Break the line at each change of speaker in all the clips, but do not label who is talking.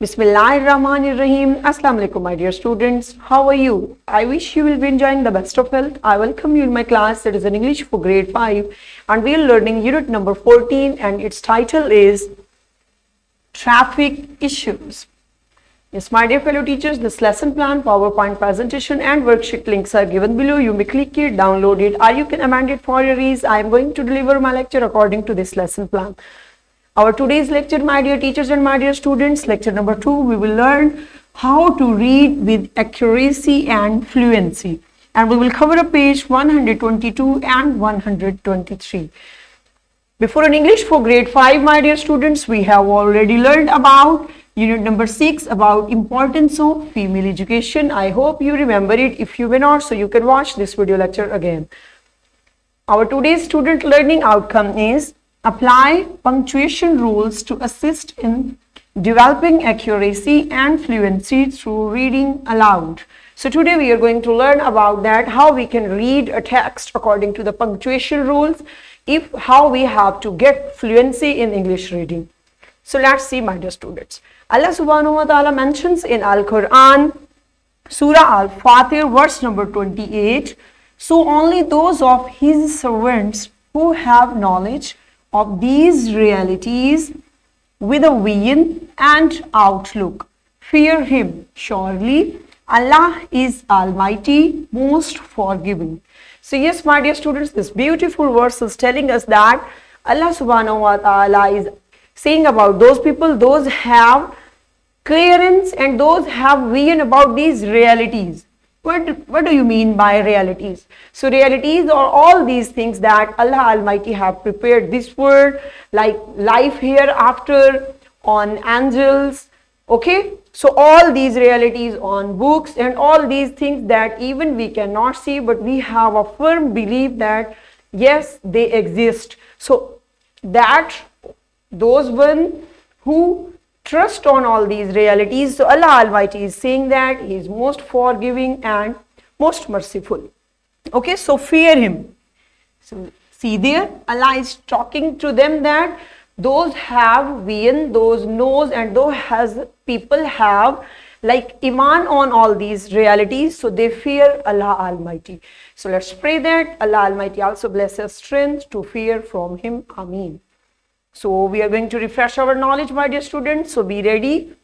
Bismillahirrahmanirrahim. Assalamu alaikum, my dear students. How are you? I wish you will be enjoying the best of health. I welcome you in my class that is in English for grade 5, and we are learning unit number 14, and its title is Traffic Issues. Yes, my dear fellow teachers, this lesson plan, PowerPoint presentation and worksheet links are given below. You may click it, download it, or you can amend it for your ease. I am going to deliver my lecture according to this lesson plan. Our today's lecture, my dear teachers and my dear students, lecture number 2, we will learn how to read with accuracy and fluency. And we will cover a page 122 and 123. Before in English for grade 5, my dear students, we have already learned about unit number 6 about importance of female education. I hope you remember it. If you may not, so you can watch this video lecture again. Our today's student learning outcome is apply punctuation rules to assist in developing accuracy and fluency through reading aloud. So today we are going to learn about that, how we can read a text according to the punctuation rules, how we have to get fluency in English reading. So let's see, my dear students. Allah subhanahu wa ta'ala mentions in Al-Quran, Surah Al-Fatir, verse number 28, so only those of his servants who have knowledge of these realities with a vision and outlook fear him. Surely Allah is Almighty, most forgiving. So yes, my dear students, this beautiful verse is telling us that Allah subhanahu wa ta'ala is saying about those people, those have clearance and those have vision about these realities. What do you mean by realities? So realities are all these things that Allah Almighty have prepared this world, like life hereafter, on angels, okay? So all these realities on books and all these things that even we cannot see, but we have a firm belief that yes, they exist. So that those one who trust on all these realities, so Allah Almighty is saying that He is most forgiving and most merciful. Okay, so fear Him. So see there, Allah is talking to them that those have vision, those knows, and those has people have like iman on all these realities, so they fear Allah Almighty. So let's pray that Allah Almighty also bless us strength to fear from Him. Ameen. So we are going to refresh our knowledge, my dear students. So be ready.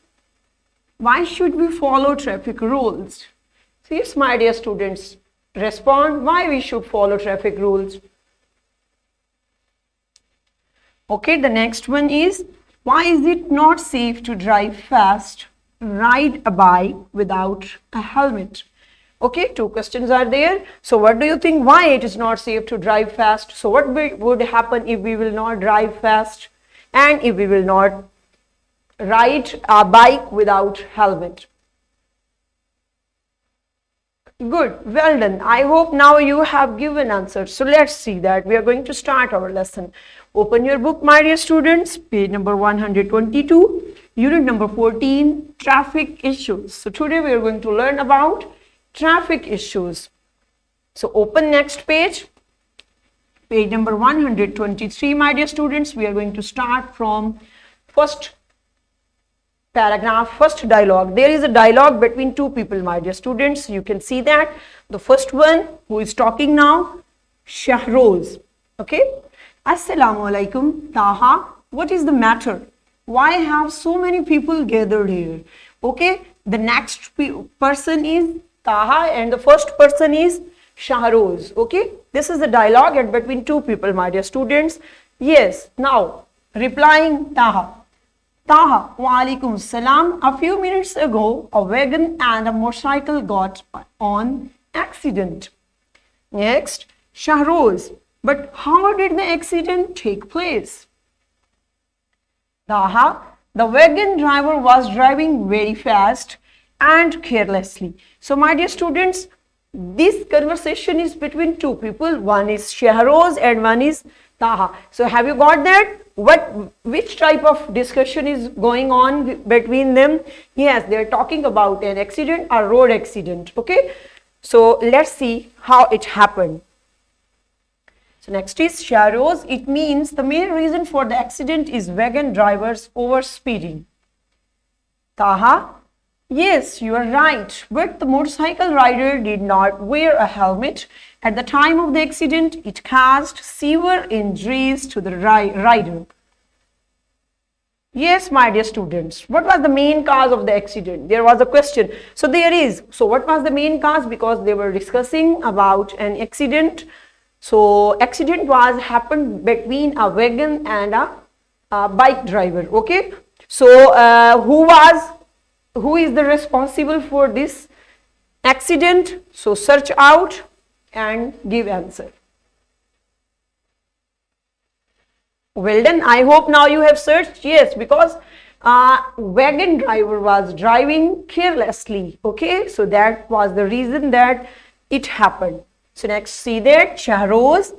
Why should we follow traffic rules? So yes, my dear students, respond why we should follow traffic rules. Okay, the next one is, why is it not safe to drive fast, ride a bike without a helmet? Okay, two questions are there. So what do you think, why it is not safe to drive fast? So what would happen if we will not drive fast and if we will not ride a bike without helmet? Good, well done. I hope now you have given answers. So let's see that. We are going to start our lesson. Open your book, my dear students, page number 122, unit number 14, traffic issues. So today we are going to learn about traffic issues. So open next page, page number 123, my dear students. We are going to start from first paragraph, first dialogue. There is a dialogue between two people, my dear students. You can see that. The first one who is talking now, Shahroz. Okay. Assalamu alaikum, Taha. What is the matter? Why have so many people gathered here? Okay. The next person is Taha and the first person is Shahroz. Okay, this is the dialogue between two people, my dear students. Yes, now replying Taha. Taha, wa alaikum salam. A few minutes ago, a wagon and a motorcycle got on accident. Next, Shahroz. But how did the accident take place? Taha, the wagon driver was driving very fast and carelessly. So my dear students, this conversation is between two people. One is Shahroz and one is Taha. So have you got that? Which type of discussion is going on between them? Yes, they are talking about an accident, a road accident. Okay, so let's see how it happened. So next is Shahroz. It means the main reason for the accident is wagon drivers overspeeding. Taha, yes, you are right, but the motorcycle rider did not wear a helmet. At the time of the accident, it caused severe injuries to the rider. Yes, my dear students, what was the main cause of the accident? There was a question. So there is. So what was the main cause? Because they were discussing about an accident. So accident was happened between a wagon and a bike driver. Okay. So who is the responsible for this accident? So search out and give answer. Well done. I hope now you have searched. Yes, because wagon driver was driving carelessly. Okay, so that was the reason that it happened. So next, see that Shahroz.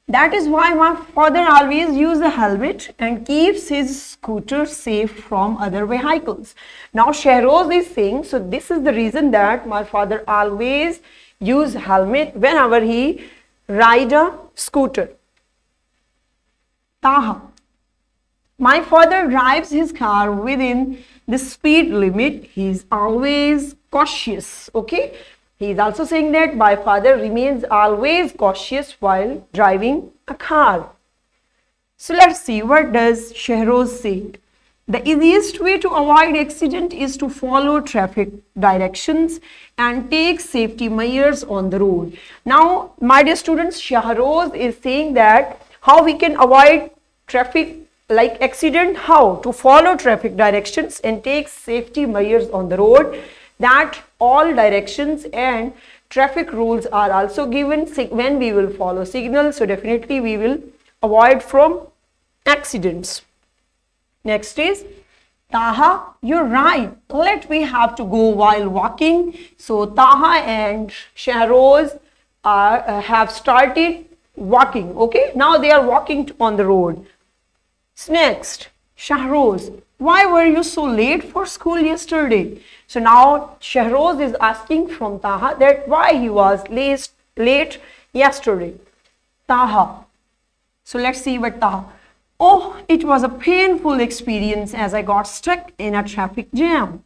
That is why my father always uses a helmet and keeps his scooter safe from other vehicles. Now Shahroz is saying, so this is the reason that my father always use helmet whenever he ride a scooter. Taha, my father drives his car within the speed limit. He is always cautious. Okay. He is also saying that my father remains always cautious while driving a car. So let's see, what does Shahroz say? The easiest way to avoid accident is to follow traffic directions and take safety measures on the road. Now, my dear students, Shahroz is saying that how we can avoid traffic like accident, how to follow traffic directions and take safety measures on the road, that all directions and traffic rules are also given when we will follow signals. So definitely we will avoid from accidents. Next is Taha, you're right. Let me have to go while walking. So Taha and Shahroz have started walking. Okay, now they are walking on the road. Next, Shahroz, why were you so late for school yesterday? So now Shahroz is asking from Taha that why he was late yesterday. Taha. So let's see what Taha. Oh, it was a painful experience as I got stuck in a traffic jam.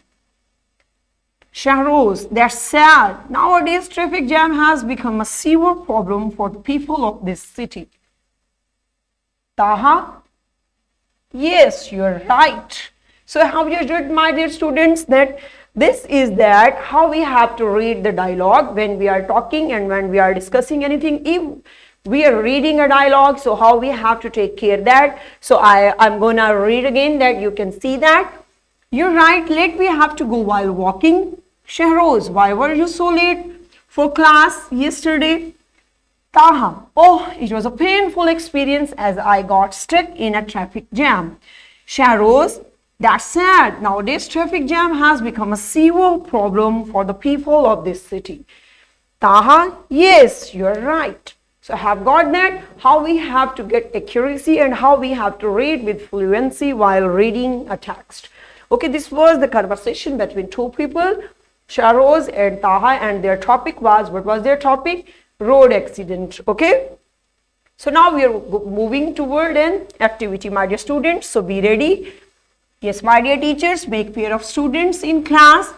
Shahroz, that's sad. Nowadays, traffic jam has become a severe problem for the people of this city. Taha, yes, you're right. So have you read, my dear students, that this is that how we have to read the dialogue when we are talking and when we are discussing anything. If we are reading a dialogue, so how we have to take care that. So I'm gonna read again that you can see that. You're right, let me have to go while walking. Shahroz, why were you so late for class yesterday? Taha, oh, it was a painful experience as I got stuck in a traffic jam. Shahroz, that's sad. Nowadays, traffic jam has become a severe problem for the people of this city. Taha, yes, you're right. So I have got that, how we have to get accuracy and how we have to read with fluency while reading a text. Okay, this was the conversation between two people, Shahroz and Taha, and their topic was, what was their topic? Road accident. Okay. So now we are moving toward an activity, my dear students. So be ready. Yes, my dear teachers, make pair of students in class.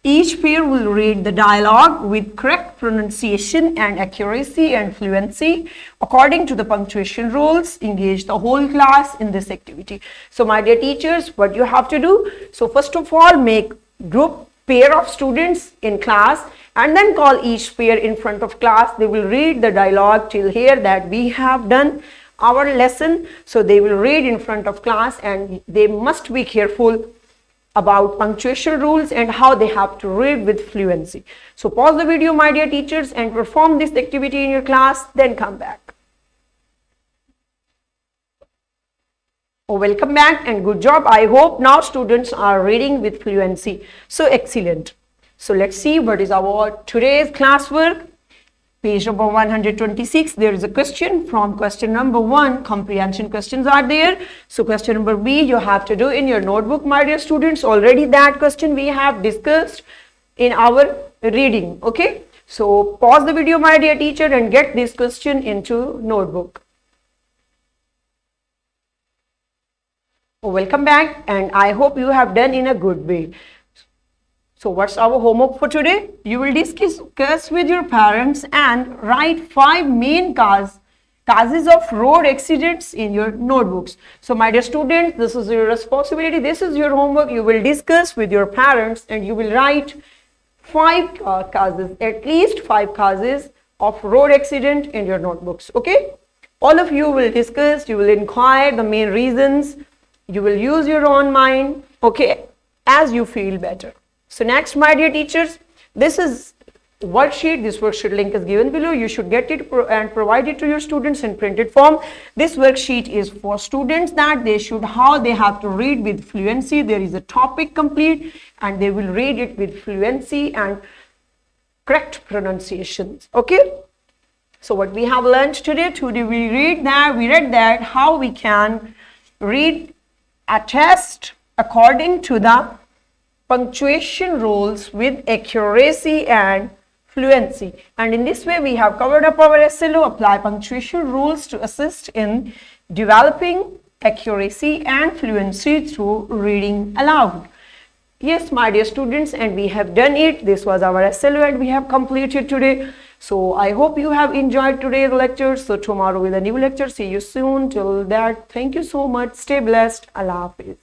Each pair will read the dialogue with correct pronunciation and accuracy and fluency according to the punctuation rules. Engage the whole class in this activity. So my dear teachers, what you have to do? So first of all, make group pair of students in class and then call each pair in front of class. They will read the dialogue till here that we have done our lesson. So they will read in front of class and they must be careful about punctuation rules and how they have to read with fluency. So pause the video, my dear teachers, and perform this activity in your class, then come back. Oh, welcome back and good job. I hope now students are reading with fluency. So excellent. So let's see what is our today's classwork. Page number 126, there is a question from question number 1. Comprehension questions are there. So question number B, you have to do in your notebook, my dear students. Already that question we have discussed in our reading. Okay. So pause the video, my dear teacher, and get this question into notebook. Welcome back, and I hope you have done in a good way. So what's our homework for today? You will discuss with your parents and write 5 main causes of road accidents in your notebooks. So my dear students, this is your responsibility. This is your homework. You will discuss with your parents and you will write 5 causes, at least 5 causes of road accident in your notebooks. Okay? All of you will discuss, you will inquire the main reasons. You will use your own mind, okay, as you feel better. So next, my dear teachers, this is worksheet. This worksheet link is given below. You should get it and provide it to your students in printed form. This worksheet is for students that how they have to read with fluency. There is a topic complete and they will read it with fluency and correct pronunciations. Okay. So what we have learned today we read that how we can read a test according to the punctuation rules with accuracy and fluency. And in this way, we have covered up our SLO, apply punctuation rules to assist in developing accuracy and fluency through reading aloud. Yes, my dear students, and we have done it. This was our SLO and we have completed today. So I hope you have enjoyed today's lecture. So tomorrow with a new lecture. See you soon. Till that, thank you so much. Stay blessed. Allah Hafiz.